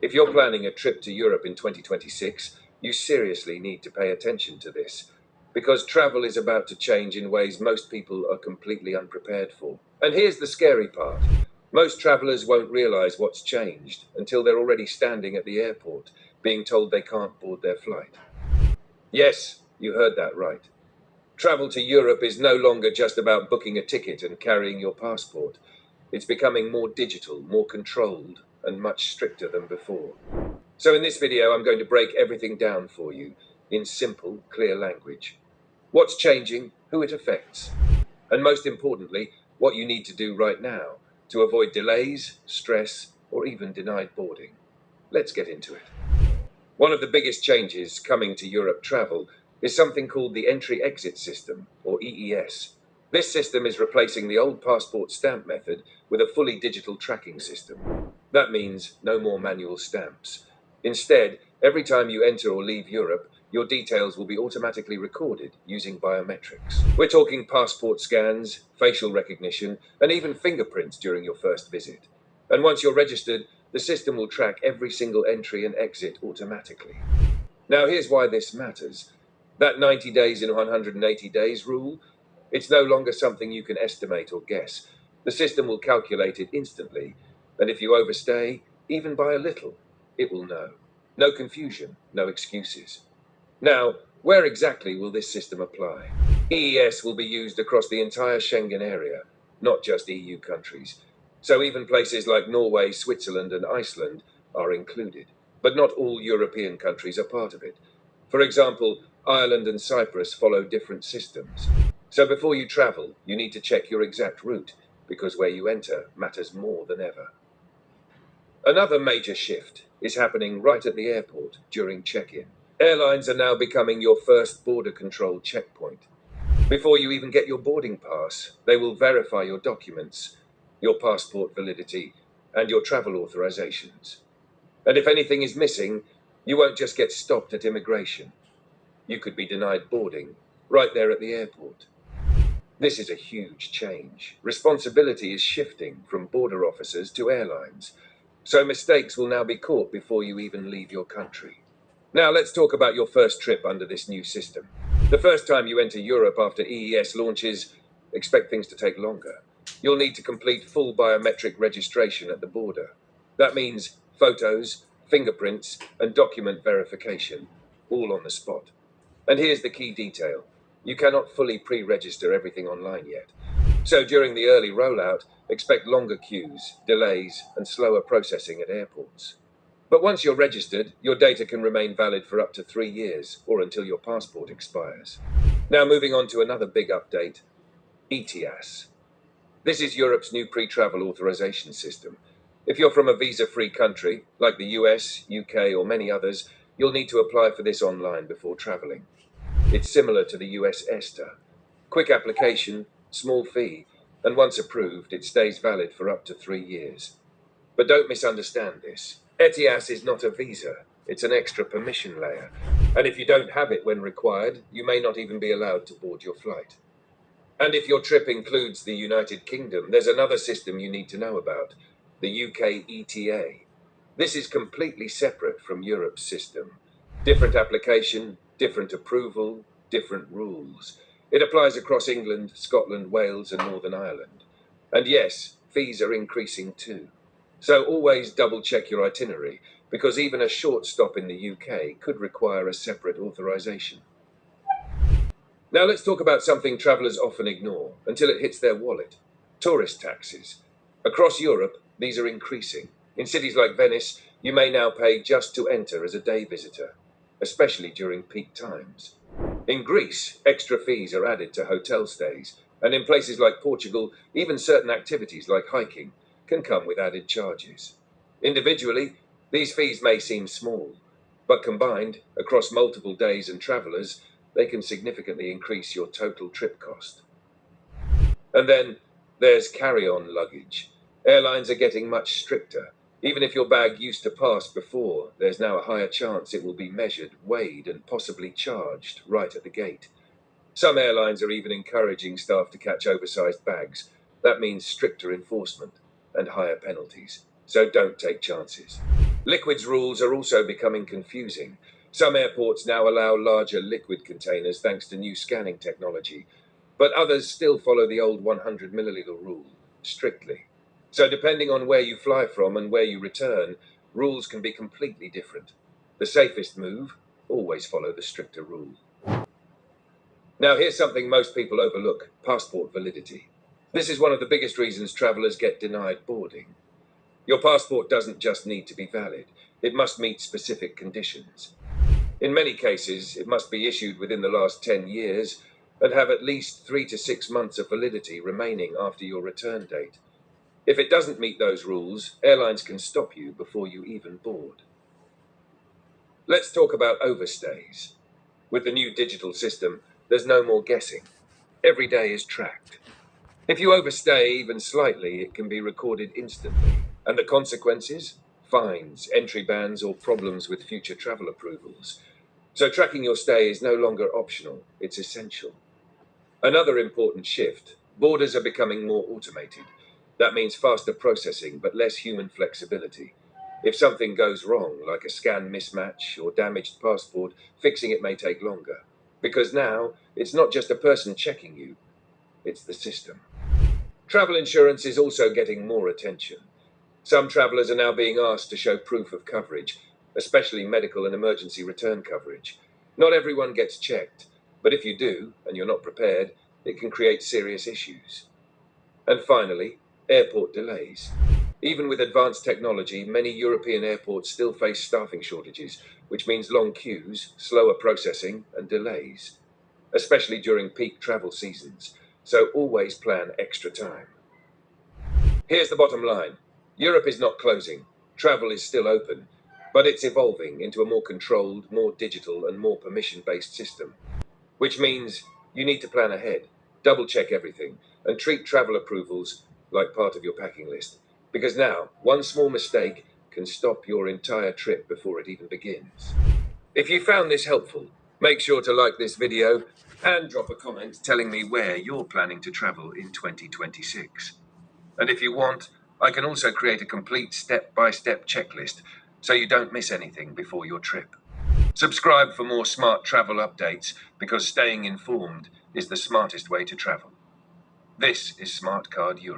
If you're planning a trip to Europe in 2026, you seriously need to pay attention to this, because travel is about to change in ways most people are completely unprepared for. And here's the scary part. Most travelers won't realize what's changed until they're already standing at the airport, being told they can't board their flight. Yes, you heard that right. Travel to Europe is no longer just about booking a ticket and carrying your passport. It's becoming more digital, more controlled, and much stricter than before. So in this video, I'm going to break everything down for you in simple, clear language. What's changing, who it affects, and most importantly, what you need to do right now to avoid delays, stress, or even denied boarding. Let's get into it. One of the biggest changes coming to Europe travel is something called the Entry-Exit System, or EES. This system is replacing the old passport stamp method with a fully digital tracking system. That means no more manual stamps. Instead, every time you enter or leave Europe, your details will be automatically recorded using biometrics. We're talking passport scans, facial recognition, and even fingerprints during your first visit. And once you're registered, the system will track every single entry and exit automatically. Now, here's why this matters. That 90 days in 180 days rule, it's no longer something you can estimate or guess. The system will calculate it instantly, and if you overstay, even by a little, it will know. No confusion, no excuses. Now, where exactly will this system apply? EES will be used across the entire Schengen area, not just EU countries. So even places like Norway, Switzerland, and Iceland are included. But not all European countries are part of it. For example, Ireland and Cyprus follow different systems. So before you travel, you need to check your exact route, because where you enter matters more than ever. Another major shift is happening right at the airport during check-in. Airlines are now becoming your first border control checkpoint. Before you even get your boarding pass, they will verify your documents, your passport validity, and your travel authorizations. And if anything is missing, you won't just get stopped at immigration. You could be denied boarding right there at the airport. This is a huge change. Responsibility is shifting from border officers to airlines. So mistakes will now be caught before you even leave your country. Now let's talk about your first trip under this new system. The first time you enter Europe after EES launches, expect things to take longer. You'll need to complete full biometric registration at the border. That means photos, fingerprints, and document verification, all on the spot. And here's the key detail. You cannot fully pre-register everything online yet. So during the early rollout, expect longer queues, delays, and slower processing at airports. But once you're registered, your data can remain valid for up to 3 years, or until your passport expires. Now moving on to another big update, ETIAS. This is Europe's new pre-travel authorization system. If you're from a visa-free country, like the US, UK, or many others, you'll need to apply for this online before traveling. It's similar to the US ETA. Quick application, small fee, and once approved, it stays valid for up to 3 years. But don't misunderstand this. ETIAS is not a visa. It's an extra permission layer. And if you don't have it when required, you may not even be allowed to board your flight. And if your trip includes the United Kingdom, there's another system you need to know about, the UK ETA. This is completely separate from Europe's system. Different application, different approval, different rules. It applies across England, Scotland, Wales, and Northern Ireland. And yes, fees are increasing too. So always double check your itinerary, because even a short stop in the UK could require a separate authorization. Now let's talk about something travelers often ignore until it hits their wallet. Tourist taxes. Across Europe, these are increasing. In cities like Venice, you may now pay just to enter as a day visitor, especially during peak times. In Greece, extra fees are added to hotel stays, and in places like Portugal, even certain activities like hiking can come with added charges. Individually, these fees may seem small, but combined, across multiple days and travelers, they can significantly increase your total trip cost. And then there's carry-on luggage. Airlines are getting much stricter. Even if your bag used to pass before, there's now a higher chance it will be measured, weighed, and possibly charged right at the gate. Some airlines are even encouraging staff to catch oversized bags. That means stricter enforcement and higher penalties. So don't take chances. Liquids rules are also becoming confusing. Some airports now allow larger liquid containers thanks to new scanning technology, but others still follow the old 100 milliliter rule strictly. So depending on where you fly from and where you return, rules can be completely different. The safest move, always follow the stricter rule. Now here's something most people overlook: passport validity. This is one of the biggest reasons travelers get denied boarding. Your passport doesn't just need to be valid, it must meet specific conditions. In many cases, it must be issued within the last 10 years and have at least 3 to 6 months of validity remaining after your return date. If it doesn't meet those rules, airlines can stop you before you even board. Let's talk about overstays. With the new digital system, there's no more guessing. Every day is tracked. If you overstay even slightly, it can be recorded instantly. And the consequences? Fines, entry bans, or problems with future travel approvals. So tracking your stay is no longer optional, it's essential. Another important shift: borders are becoming more automated. That means faster processing, but less human flexibility. If something goes wrong, like a scan mismatch or damaged passport, fixing it may take longer. Because now, it's not just a person checking you, it's the system. Travel insurance is also getting more attention. Some travelers are now being asked to show proof of coverage, especially medical and emergency return coverage. Not everyone gets checked, but if you do, and you're not prepared, it can create serious issues. And finally, airport delays. Even with advanced technology, many European airports still face staffing shortages, which means long queues, slower processing, and delays, especially during peak travel seasons. So always plan extra time. Here's the bottom line: Europe is not closing. Travel is still open, but it's evolving into a more controlled, more digital, and more permission-based system. Which means you need to plan ahead, double check everything, and treat travel approvals like part of your packing list. Because now, one small mistake can stop your entire trip before it even begins. If you found this helpful, make sure to like this video and drop a comment telling me where you're planning to travel in 2026. And if you want, I can also create a complete step-by-step checklist so you don't miss anything before your trip. Subscribe for more smart travel updates, because staying informed is the smartest way to travel. This is Smart Card Europe.